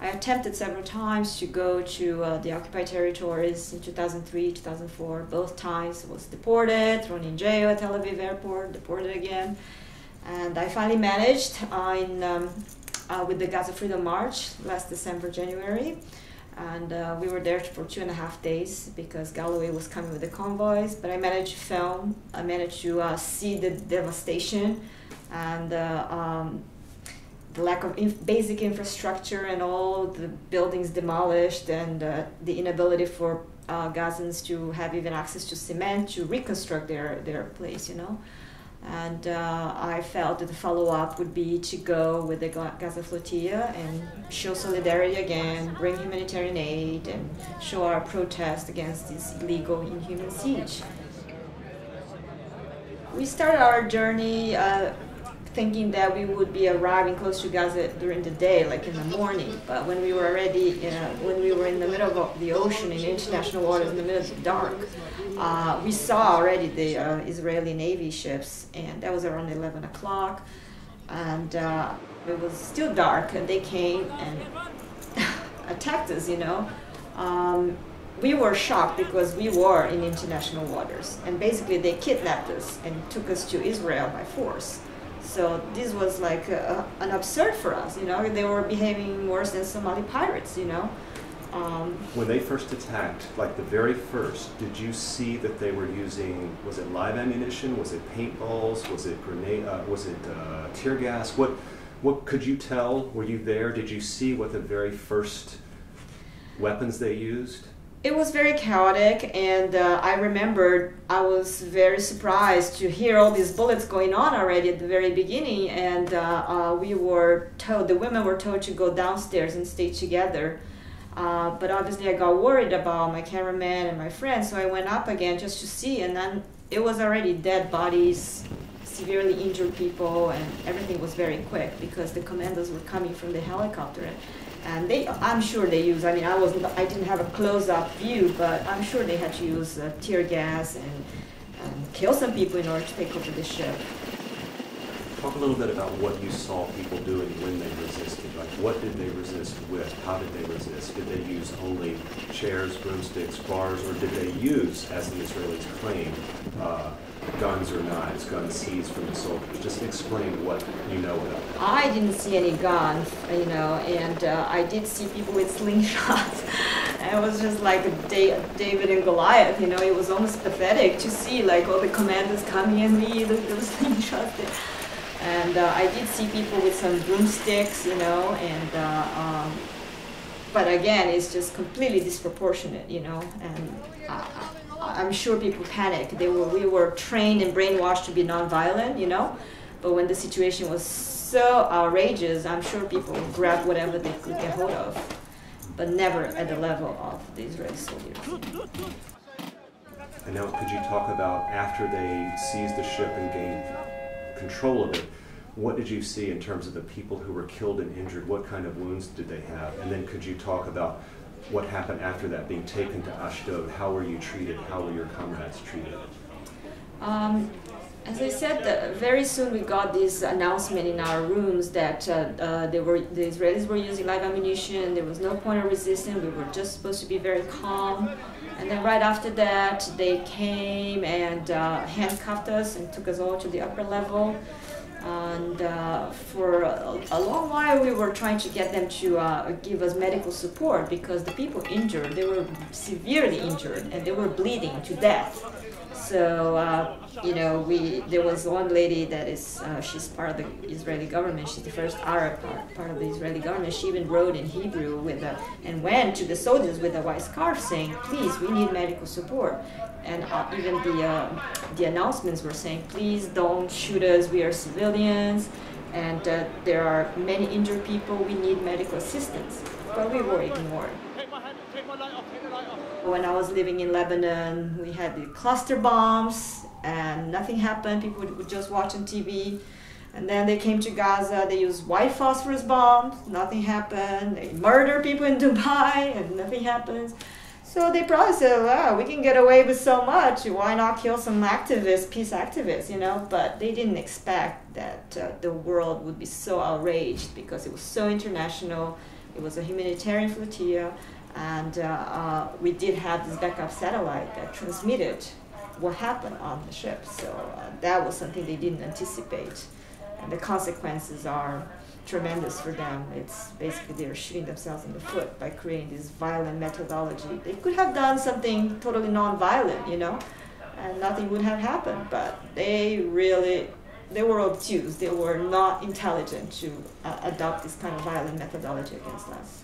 I attempted several times to go to the occupied territories in 2003, 2004. Both times was deported, thrown in jail at Tel Aviv airport, deported again. And I finally managed with the Gaza Freedom March last December, January. And we were there for 2.5 days because Galloway was coming with the convoys. But I managed to film, I managed to see the devastation and the lack of basic infrastructure and all the buildings demolished and the inability for Gazans to have even access to cement to reconstruct their place, you know. And I felt that the follow-up would be to go with the Gaza Flotilla and show solidarity again, bring humanitarian aid, and show our protest against this illegal, inhuman siege. We started our journey thinking that we would be arriving close to Gaza during the day, like in the morning. But when we were already, when we were in the middle of the ocean, in international waters, in the middle of the dark, we saw already the Israeli Navy ships, and that was around 11 o'clock. And it was still dark, and they came and attacked us, you know. We were shocked because we were in international waters, and basically they kidnapped us and took us to Israel by force. So this was like an absurd for us, you know. They were behaving worse than Somali pirates, you know. When they first attacked, like the very first, did you see that they were using, was it live ammunition, was it paintballs, was it grenade, was it tear gas? What could you tell? Were you there? Did you see what the very first weapons they used? It was very chaotic, and I remembered I was very surprised to hear all these bullets going on already at the very beginning, and we were told, the women were told to go downstairs and stay together. But obviously I got worried about my cameraman and my friends, so I went up again just to see, and then it was already dead bodies, severely injured people, and everything was very quick because the commandos were coming from the helicopter. And I'm sure they used, I mean, I didn't have a close-up view, but I'm sure they had to use tear gas and kill some people in order to take over the ship. Talk a little bit about what you saw people doing when they resisted. Like, what did they resist with? How did they resist? Did they use only chairs, broomsticks, bars, or did they use, as the Israelis claim, guns or knives, guns seized from the soldiers? Just explain what you know about that. I didn't see any guns, you know, and I did see people with slingshots. And it was just like David and Goliath, you know. It was almost pathetic to see like all the commanders coming and me, those slingshots there. And I did see people with some broomsticks, you know, and but again, it's just completely disproportionate, you know, and I'm sure people panicked. We were trained and brainwashed to be nonviolent, you know, but when the situation was so outrageous, I'm sure people grabbed whatever they could get hold of, but never at the level of the Israeli soldiers. And now, could you talk about, after they seized the ship and gained control of it, what did you see in terms of the people who were killed and injured? What kind of wounds did they have? And then could you talk about what happened after that, being taken to Ashdod? How were you treated? How were your comrades treated? As I said, very soon we got this announcement in our rooms that the Israelis were using live ammunition. There was no point of resistance. We were just supposed to be very calm. And then right after that, they came and handcuffed us and took us all to the upper level. And for a long while, we were trying to get them to give us medical support because the people injured, they were severely injured and they were bleeding to death. So, you know, there was one lady that is, she's part of the Israeli government. She's the first Arab part of the Israeli government. She even wrote in Hebrew and went to the soldiers with a white scarf saying, please, we need medical support. And even the announcements were saying, please don't shoot us, we are civilians, and there are many injured people, we need medical assistance. But we were ignored. When I was living in Lebanon, we had the cluster bombs, and nothing happened. People would just watch on TV. And then they came to Gaza, they used white phosphorus bombs, nothing happened. They murder people in Dubai, and nothing happens. So they probably said, wow, we can get away with so much, why not kill some activists, peace activists, you know? But they didn't expect that the world would be so outraged because it was so international. It was a humanitarian flotilla, and we did have this backup satellite that transmitted what happened on the ship. So that was something they didn't anticipate, and the consequences are tremendous for them. It's basically they're shooting themselves in the foot by creating this violent methodology. They could have done something totally non-violent, you know, and nothing would have happened, but they were obtuse. They were not intelligent to adopt this kind of violent methodology against us.